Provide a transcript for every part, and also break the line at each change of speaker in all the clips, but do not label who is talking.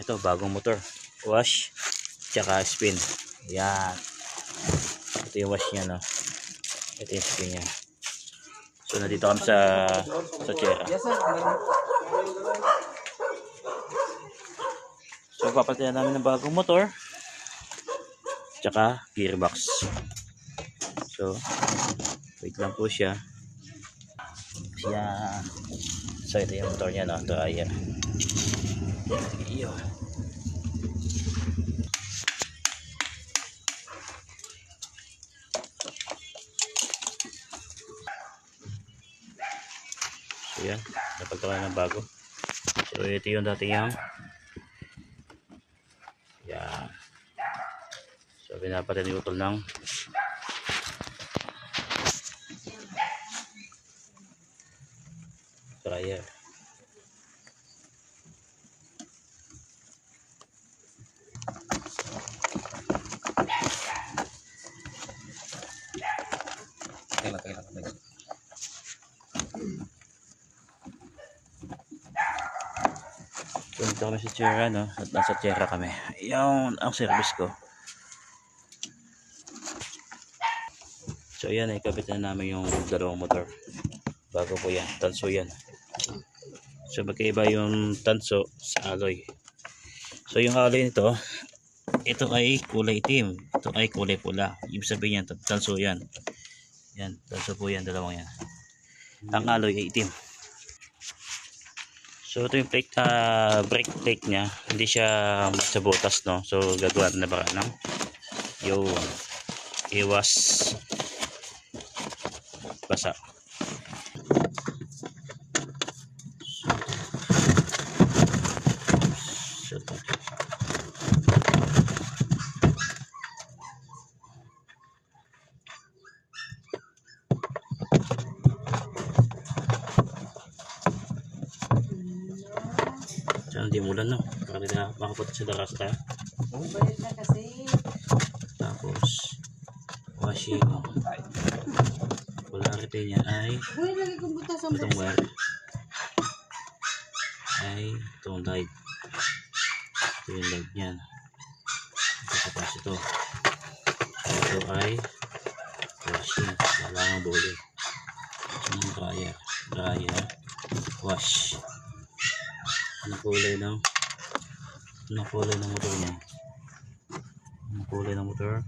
ito bagong motor, wash tsaka spin. Yan, ito yung wash nya, no? Ito yung spin nya. So nandito kami sa Chera. So papatayan namin ng bagong motor tsaka gearbox. So wait lang po siya. So ito yung motor nya, no? Dryer. Iyo. So yan, napagkaroon ng bago. So ito yung dati yung yan. So pinapatay yung utol ng dryer. So dito kami sa Chera, no? At nasa Chera kami. Yung ang service ko. So yan, ikabit na namin yung dalawang motor. Bago po yan, tanso yan. So magkaiba yung tanso sa alloy. So yung alloy nito, ito ay kulay itim, ito ay kulay pula. Ibig sabihin yan, tanso yan. Yan, tanso po yan, dalawang yan. Ang alloy ay itim. So ito yung plate, brake plate nya, hindi siya matsabotas, no? So gagawa na ba ng yung iwas basa. Diyan di mulan, no? Para hindi na makapunta sa daras tayo. Tapos washing. Polarity niya ay itong wire ay itong light. Ito yung light niyan. Tapos ito ay washing. Kailangan buli. Ito yung dryer wash. Anong kulay ng motor niya? Anong kulay ng motor?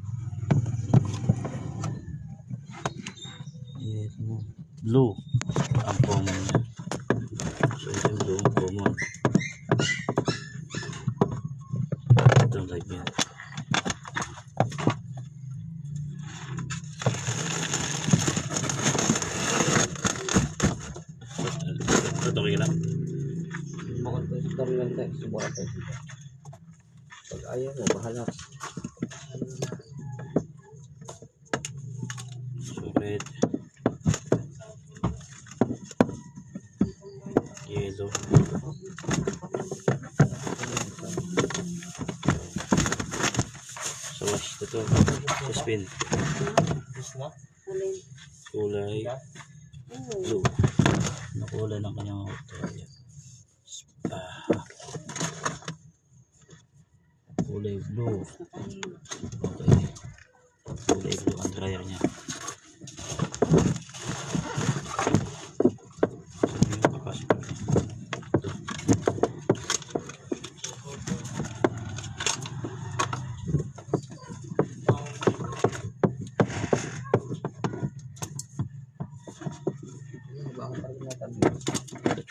Blue ang common niya. So ito yung blue ang common. Ito yung light niya. Ito okay lang.
Pag ayaw mo, bahala.
So red, yellow, so wash ito sa spin. Kulay blue. Nakulay ng kanyang dryer. Kulay blue. Okay. Kulay blue ang dryer niya. So yung capacitor niya.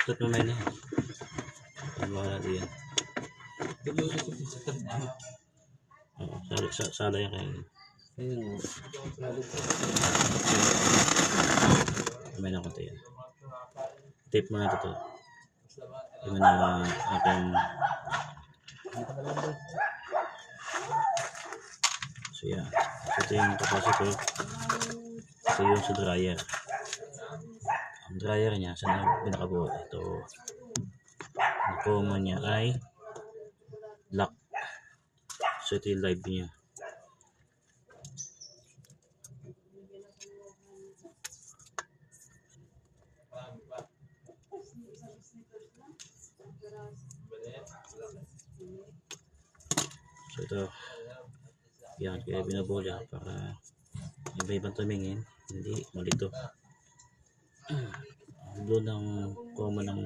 Ito na na. Ang wala diyan. Sala yan kayo. May na konti yan. Tape mo na ito. Ito na aking. So yan. Ito yung capacitor. Ito yung sa dryer. Ang dryer niya, saan na pinakabuo? Ito. Ang common niya ay black. So ito yung live niya. So ito, yan, kaya binabola para iba-ibang tumingin, hindi malito. Blue ng common ng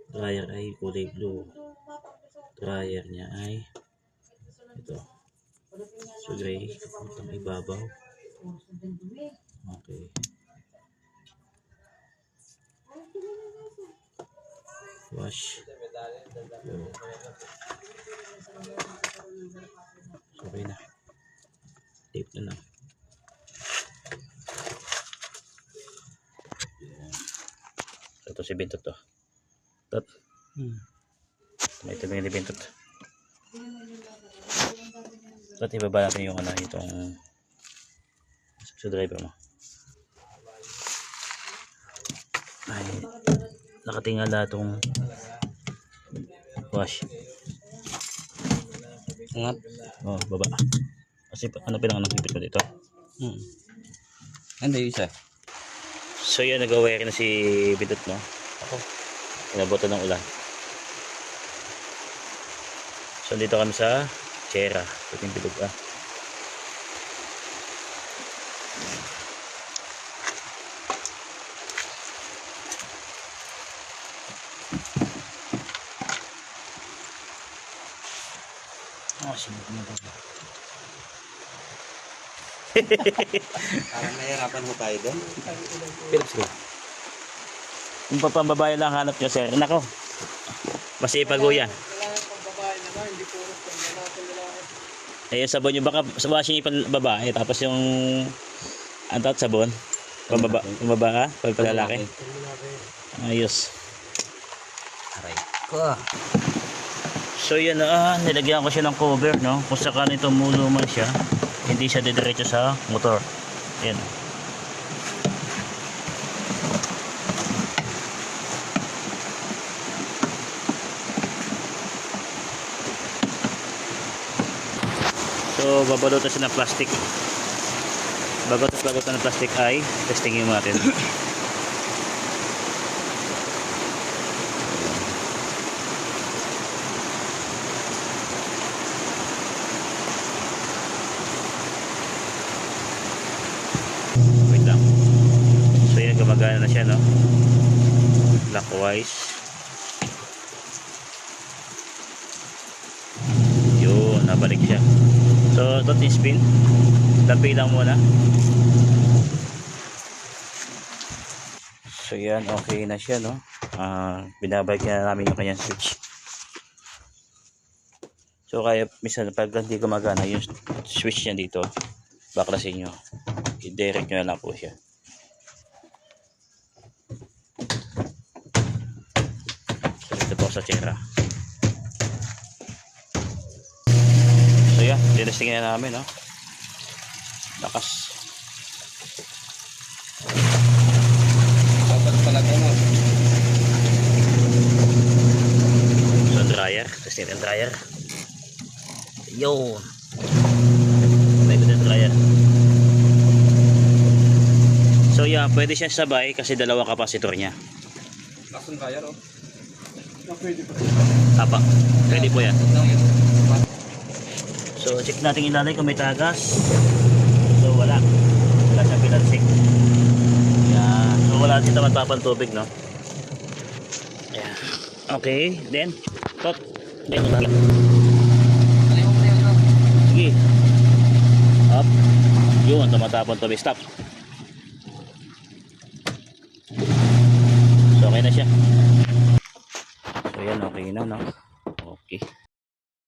dryer ay kulay blue. Dryer niya ay ito. So gray, ang ibabaw. Okay. Wash. So, okay na. Tape na lang. So, ito si Bintot to. Tot. May ito yung Bintot. Tot, ibaba natin yung itong sa driver mo. Ay, nakatingala itong wash. Angat. Oh, baba. Kasi ano pinang hipit ko dito?
Ano yung isa?
So yun, nag-aware na si Bidot, no? Ako. Inabutan ng ulan. So dito kami sa Sierra. Ito yung Bidot, sinunod na ba?
Parang nahirapan mo tayo doon.
Philips ko. Kung papambabae lang hanap nyo, sir. Nako. Masipag ho yan. Eh, sabon nyo baka sa washing ipan babae. Tapos yung antat sabon. Pambaba ka? Pagpalalaki. Ayos.
Aray ko.
So yan na, nilagyan ko siya ng cover, no? Kung sakaling tumulo man siya, hindi siya didiretso sa motor. Yan. So babalutan siya ng plastic. Babalutan ng plastic ay testingin natin. Wait lang. So yan, gumagana na siya, no? Clockwise. Yun, nabalik siya. So ito spin. Lapi lang muna. So yan, okay na siya, no? Binabalik na namin yung kanyang switch. So kaya minsan pag hindi gumagana yung switch niya dito, baklasin nyo. I-direct nyo na lang po siya. So ito po sa Sierra. So yan, dinestingin na namin, no? Lakas.
Dapat talaga mo.
So dryer, testing ang dryer. Yun. May good dryer. So yeah, pwede siya sabay kasi dalawang kapasitor niya.
Lakas ng kaya, no? Pwede pa.
Apa, pwede po yan. So check natin ilalay kung may tagas. So wala. Wala siyang pinansik. Yan. So wala dito matapang tubig, no? Ayan. Okay, then tot. Sige. Up. Yun, tumatapon tubig. Stop. So okay na siya. So yan, okay na, no? Okay.